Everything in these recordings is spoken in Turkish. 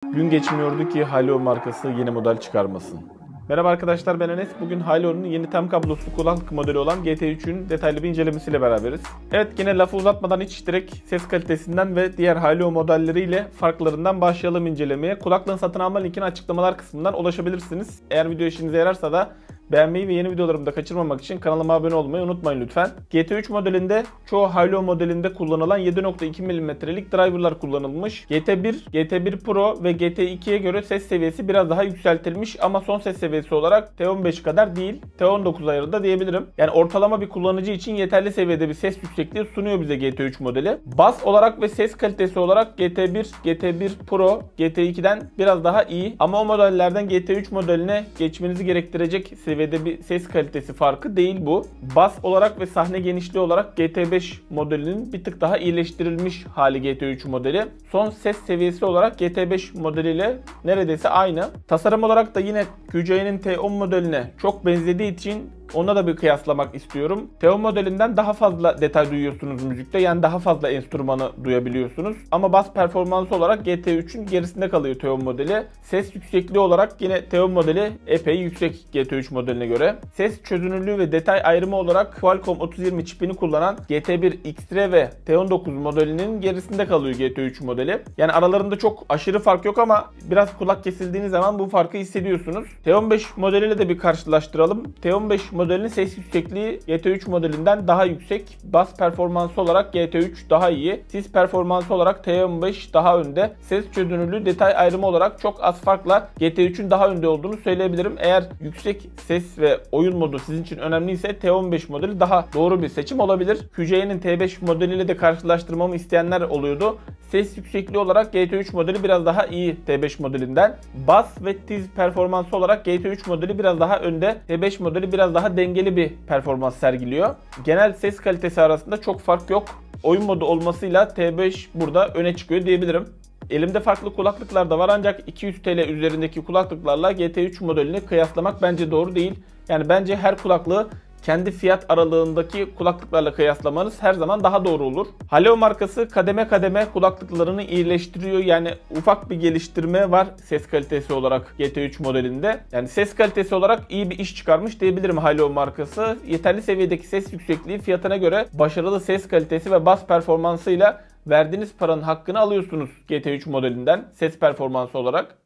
Gün geçmiyordu ki Halo markası yeni model çıkarmasın. Merhaba arkadaşlar, ben Enes. Bugün Halo'nun yeni tam kablosuz kulaklık modeli olan GT3'ün detaylı bir incelemesiyle beraberiz. Evet, yine lafı uzatmadan hiç direkt ses kalitesinden ve diğer Halo modelleriyle farklarından başlayalım incelemeye. Kulaklığın satın alma linkini açıklamalar kısmından ulaşabilirsiniz. Eğer video işinize yararsa da beğenmeyi ve yeni videolarımı da kaçırmamak için kanalıma abone olmayı unutmayın lütfen. GT3 modelinde çoğu Halo modelinde kullanılan 7.2 mm'lik driverlar kullanılmış. GT1 Pro ve GT2'ye göre ses seviyesi biraz daha yükseltilmiş ama son ses seviyesi olarak T15 kadar değil, T19 ayarında diyebilirim. Yani ortalama bir kullanıcı için yeterli seviyede bir ses yüksekliği sunuyor bize GT3 modeli. Bas olarak ve ses kalitesi olarak GT1 Pro, GT2'den biraz daha iyi ama o modellerden GT3 modeline geçmenizi gerektirecek seviyede bir ses kalitesi farkı değil bu. Bas olarak ve sahne genişliği olarak GT5 modelinin bir tık daha iyileştirilmiş hali GT3 modeli. Son ses seviyesi olarak GT5 modeliyle neredeyse aynı. Tasarım olarak da yine QC'nin T10 modeline çok benzediği için ona da bir kıyaslamak istiyorum. T10 modelinden daha fazla detay duyuyorsunuz müzikte. Yani daha fazla enstrümanı duyabiliyorsunuz. Ama bas performansı olarak GT3'ün gerisinde kalıyor T10 modeli. Ses yüksekliği olarak yine T10 modeli epey yüksek GT3 modeline göre. Ses çözünürlüğü ve detay ayrımı olarak Qualcomm 3020 çipini kullanan GT1 X-Ray ve T19 modelinin gerisinde kalıyor GT3 modeli. Yani aralarında çok aşırı fark yok ama biraz kulak kesildiğiniz zaman bu farkı hissediyorsunuz. T15 modeliyle de bir karşılaştıralım. T15 modelinin ses yüksekliği GT3 modelinden daha yüksek. Bas performansı olarak GT3 daha iyi. Ses performansı olarak T15 daha önde. Ses çözünürlüğü, detay ayrımı olarak çok az farkla GT3'ün daha önde olduğunu söyleyebilirim. Eğer yüksek ses ve oyun modu sizin için önemliyse T15 modeli daha doğru bir seçim olabilir. QC'nin T5 modeliyle de karşılaştırmamı isteyenler oluyordu. Ses yüksekliği olarak GT3 modeli biraz daha iyi T5 modelinden. Bas ve tiz performansı olarak GT3 modeli biraz daha önde. T5 modeli biraz daha dengeli bir performans sergiliyor. Genel ses kalitesi arasında çok fark yok. Oyun modu olmasıyla T5 burada öne çıkıyor diyebilirim. Elimde farklı kulaklıklar da var ancak 200 TL üzerindeki kulaklıklarla GT3 modelini kıyaslamak bence doğru değil. Yani bence her kulaklığı kendi fiyat aralığındaki kulaklıklarla kıyaslamanız her zaman daha doğru olur. Halo markası kademe kademe kulaklıklarını iyileştiriyor. Yani ufak bir geliştirme var ses kalitesi olarak GT3 modelinde. Yani ses kalitesi olarak iyi bir iş çıkarmış diyebilirim Halo markası. Yeterli seviyedeki ses yüksekliği fiyatına göre başarılı ses kalitesi ve bas performansıyla verdiğiniz paranın hakkını alıyorsunuz GT3 modelinden ses performansı olarak.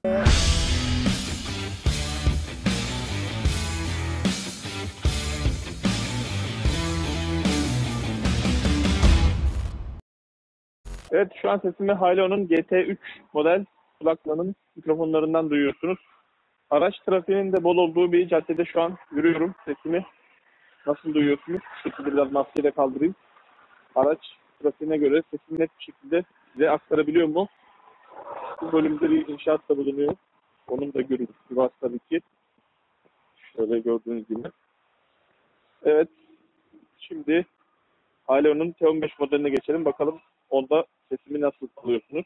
Evet, şu an sesimi Halo'nun GT3 model kulaklığının mikrofonlarından duyuyorsunuz. Araç trafiğinin de bol olduğu bir caddede şu an yürüyorum. Sesimi nasıl duyuyorsunuz? Şu şekilde biraz maskeyi de kaldırayım. Araç trafiğine göre sesimi net bir şekilde size aktarabiliyor mu? Bu bölümde bir inşaat da bulunuyor. Onun da görüntüsü var tabii ki. Şöyle gördüğünüz gibi. Evet, şimdi Halo'nun T15 modeline geçelim. Bakalım onda sesimi nasıl alıyorsunuz?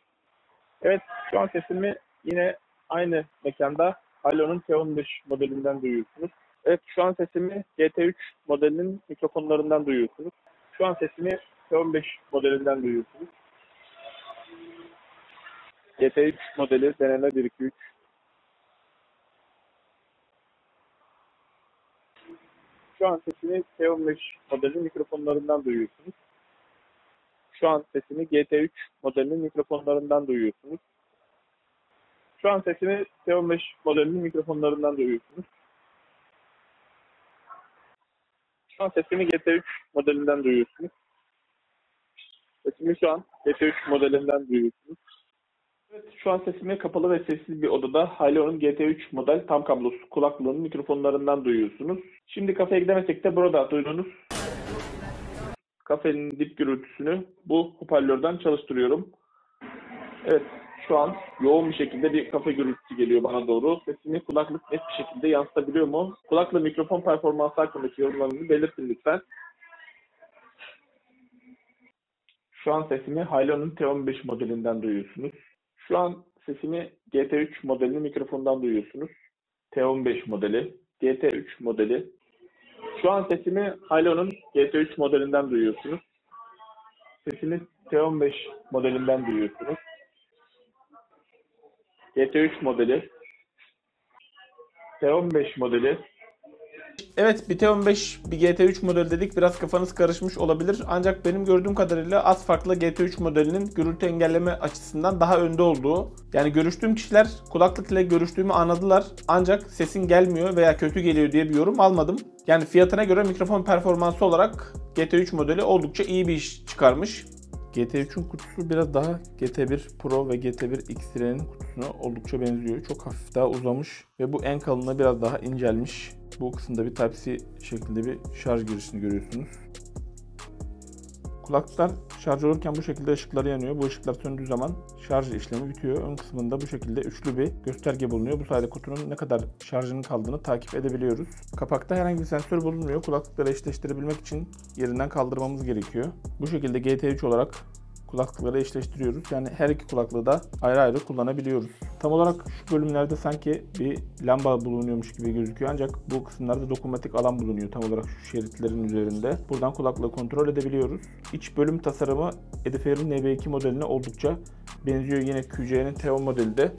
Evet, şu an sesimi yine aynı mekanda Halo'nun T15 modelinden duyuyorsunuz. Evet, şu an sesimi GT3 modelinin mikrofonlarından duyuyorsunuz. Şu an sesimi T15 modelinden duyuyorsunuz. GT3 modeli deneme 1-2-3. Şu an sesimi T15 modelinin mikrofonlarından duyuyorsunuz. Şu an sesimi GT3 modelinin mikrofonlarından duyuyorsunuz. Şu an sesimi T15 modelinin mikrofonlarından duyuyorsunuz. Şu an sesimi GT3 modelinden duyuyorsunuz. Sesimi şu an GT3 modelinden duyuyorsunuz. Evet, şu an sesimi kapalı ve sessiz bir odada Halo'nun GT3 model tam kablosuz kulaklığının mikrofonlarından duyuyorsunuz. Şimdi kafeye gidemesek de burada duyduğunuz kafenin dip gürültüsünü bu hoparlörden çalıştırıyorum. Evet, şu an yoğun bir şekilde bir kafe gürültüsü geliyor bana doğru. Sesimi kulaklık net bir şekilde yansıtabiliyor mu? Kulakla mikrofon performansı hakkındaki yorumlarınızı belirtin lütfen. Şu an sesimi Halo'nun T15 modelinden duyuyorsunuz. Şu an sesimi GT3 modelinin mikrofonundan duyuyorsunuz. T15 modeli, GT3 modeli. Şu an sesimi Halo'nun GT3 modelinden duyuyorsunuz. Sesimi T15 modelinden duyuyorsunuz. GT3 modeli. T15 modeli. Evet, bir T15 bir GT3 model dedik. Biraz kafanız karışmış olabilir. Ancak benim gördüğüm kadarıyla az farklı GT3 modelinin gürültü engelleme açısından daha önde olduğu. Yani görüştüğüm kişiler kulaklık ile görüştüğümü anladılar. Ancak sesin gelmiyor veya kötü geliyor diye bir yorum almadım. Yani fiyatına göre mikrofon performansı olarak GT3 modeli oldukça iyi bir iş çıkarmış. GT3'ün kutusu biraz daha GT1 Pro ve GT1 X-Re'nin kutusuna oldukça benziyor. Çok hafif daha uzamış ve bu en kalınlığı biraz daha incelmiş. Bu kısımda bir Type-C şeklinde bir şarj girişini görüyorsunuz. Kulaklıklar şarj olurken bu şekilde ışıkları yanıyor. Bu ışıklar söndüğü zaman şarj işlemi bitiyor. Ön kısmında bu şekilde üçlü bir gösterge bulunuyor. Bu sayede kutunun ne kadar şarjının kaldığını takip edebiliyoruz. Kapakta herhangi bir sensör bulunmuyor. Kulaklıkları eşleştirebilmek için yerinden kaldırmamız gerekiyor. Bu şekilde GT3 olarak kulaklıkları eşleştiriyoruz. Yani her iki kulaklığı da ayrı ayrı kullanabiliyoruz. Tam olarak şu bölümlerde sanki bir lamba bulunuyormuş gibi gözüküyor. Ancak bu kısımlarda dokunmatik alan bulunuyor. Tam olarak şu şeritlerin üzerinde. Buradan kulaklığı kontrol edebiliyoruz. İç bölüm tasarımı Edifier NB2 modeline oldukça benziyor. Yine QC'nin T10 modeli de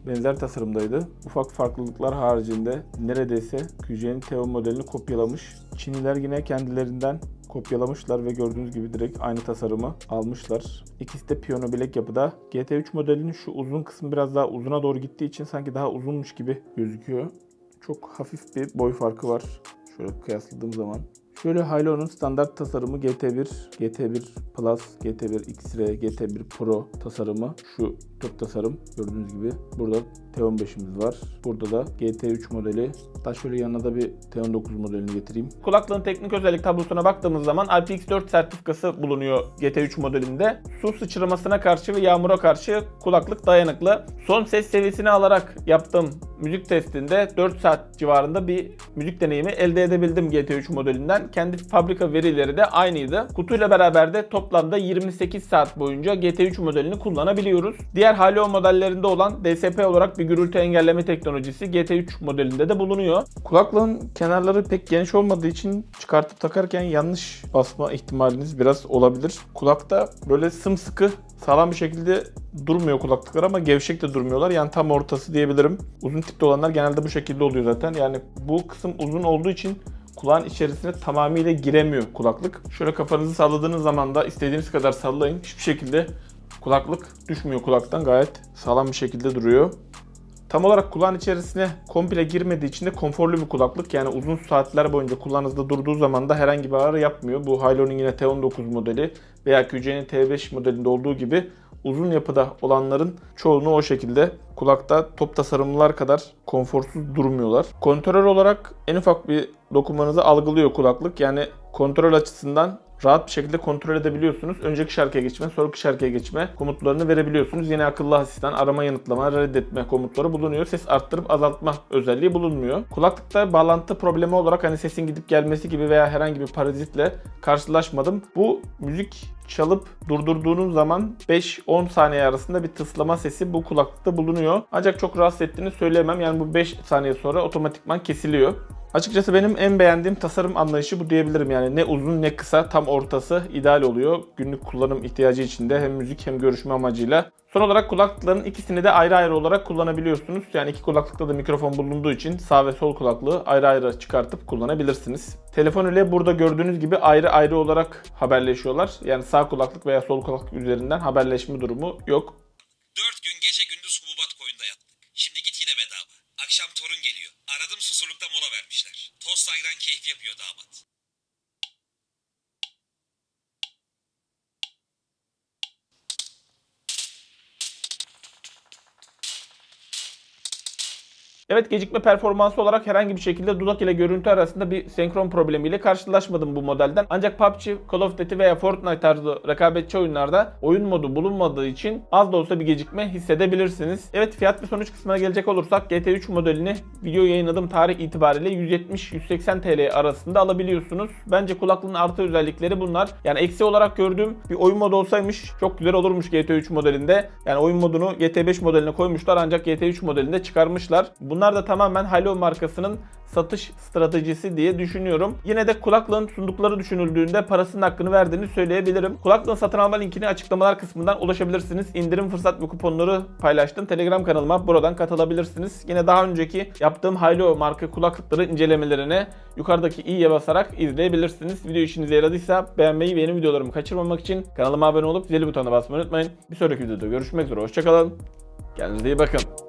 benzer tasarımdaydı. Ufak farklılıklar haricinde neredeyse QC'nin T10 modelini kopyalamış. Çinliler yine kendilerinden kopyalamışlar ve gördüğünüz gibi direkt aynı tasarımı almışlar. İkisi de piyano bilek yapıda. GT3 modelinin şu uzun kısmı biraz daha uzuna doğru gittiği için sanki daha uzunmuş gibi gözüküyor. Çok hafif bir boy farkı var. Şöyle kıyasladığım zaman. Şöyle Hailuo'nun standart tasarımı GT1, GT1 Plus, GT1 X-Re, GT1 Pro tasarımı. Şu top tasarım gördüğünüz gibi. Burada T15'imiz var. Burada da GT3 modeli. Hatta şöyle yanına da bir T19 modelini getireyim. Kulaklığın teknik özellik tablosuna baktığımız zaman IPX4 sertifikası bulunuyor GT3 modelinde. Su sıçramasına karşı ve yağmura karşı kulaklık dayanıklı. Son ses seviyesini alarak yaptığım müzik testinde 4 saat civarında bir müzik deneyimi elde edebildim GT3 modelinden. Kendi fabrika verileri de aynıydı. Kutuyla beraber de toplamda 28 saat boyunca GT3 modelini kullanabiliyoruz. Diğer Hailuo modellerinde olan DSP olarak bir gürültü engelleme teknolojisi GT3 modelinde de bulunuyor. Kulaklığın kenarları pek geniş olmadığı için çıkartıp takarken yanlış basma ihtimaliniz biraz olabilir. Kulakta böyle sımsıkı sağlam bir şekilde durmuyor kulaklıklar ama gevşek de durmuyorlar. Yani tam ortası diyebilirim. Uzun tipte olanlar genelde bu şekilde oluyor zaten. Yani bu kısım uzun olduğu için kulağın içerisine tamamıyla giremiyor kulaklık. Şöyle kafanızı salladığınız zaman da istediğiniz kadar sallayın. Hiçbir şekilde kulaklık düşmüyor kulaktan. Gayet sağlam bir şekilde duruyor. Tam olarak kulağın içerisine komple girmediği için de konforlu bir kulaklık. Yani uzun saatler boyunca kulağınızda durduğu zaman da herhangi bir ağrı yapmıyor. Bu Hailuo'nun yine T19 modeli veya QC'nin T5 modelinde olduğu gibi uzun yapıda olanların çoğunu o şekilde kulakta top tasarımlılar kadar konforsuz durmuyorlar. Kontrol olarak en ufak bir dokunmanızı algılıyor kulaklık. Yani kontrol açısından rahat bir şekilde kontrol edebiliyorsunuz. Önceki şarkıya geçme, sonraki şarkıya geçme komutlarını verebiliyorsunuz. Yine akıllı asistan, arama, yanıtlama, reddetme komutları bulunuyor. Ses arttırıp azaltma özelliği bulunmuyor. Kulaklıkta bağlantı problemi olarak hani sesin gidip gelmesi gibi veya herhangi bir parazitle karşılaşmadım. Bu müzik çalıp durdurduğunuz zaman 5-10 saniye arasında bir tıslama sesi bu kulaklıkta bulunuyor. Ancak çok rahatsız ettiğini söyleyemem. Yani bu 5 saniye sonra otomatikman kesiliyor. Açıkçası benim en beğendiğim tasarım anlayışı bu diyebilirim. Yani ne uzun ne kısa, tam ortası ideal oluyor. Günlük kullanım ihtiyacı içinde hem müzik hem görüşme amacıyla. Son olarak kulaklıkların ikisini de ayrı ayrı olarak kullanabiliyorsunuz. Yani iki kulaklıkta da mikrofon bulunduğu için sağ ve sol kulaklığı ayrı ayrı çıkartıp kullanabilirsiniz. Telefon ile burada gördüğünüz gibi ayrı ayrı olarak haberleşiyorlar. Yani sağ kulaklık veya sol kulaklık üzerinden haberleşme durumu yok. 4 gün gece gündüz Hububat koyunda yattık. Şimdi git yine bedava. Akşam torun geliyor. Aradım, susurlukta mola vermişler. Tost ayran keyfi yapıyor damat. Evet, gecikme performansı olarak herhangi bir şekilde dudak ile görüntü arasında bir senkron problemiyle karşılaşmadım bu modelden. Ancak PUBG, Call of Duty veya Fortnite tarzı rekabetçi oyunlarda oyun modu bulunmadığı için az da olsa bir gecikme hissedebilirsiniz. Evet, fiyat ve sonuç kısmına gelecek olursak GT3 modelini video yayınladığım tarih itibariyle 170-180 TL arasında alabiliyorsunuz. Bence kulaklığın artı özellikleri bunlar. Yani eksi olarak gördüğüm bir oyun modu olsaymış çok güzel olurmuş GT3 modelinde. Yani oyun modunu GT5 modeline koymuşlar ancak GT3 modelinde çıkarmışlar. Bunu Bunlar da tamamen Halo markasının satış stratejisi diye düşünüyorum. Yine de kulaklığın sundukları düşünüldüğünde parasının hakkını verdiğini söyleyebilirim. Kulaklığın satın alma linkini açıklamalar kısmından ulaşabilirsiniz. İndirim fırsat ve kuponları paylaştım. Telegram kanalıma buradan katılabilirsiniz. Yine daha önceki yaptığım Halo marka kulaklıkları incelemelerini yukarıdaki i'ye basarak izleyebilirsiniz. Video işinize yaradıysa beğenmeyi ve yeni videolarımı kaçırmamak için kanalıma abone olup zil butonuna basmayı unutmayın. Bir sonraki videoda görüşmek üzere. Hoşçakalın. Kendinize iyi bakın.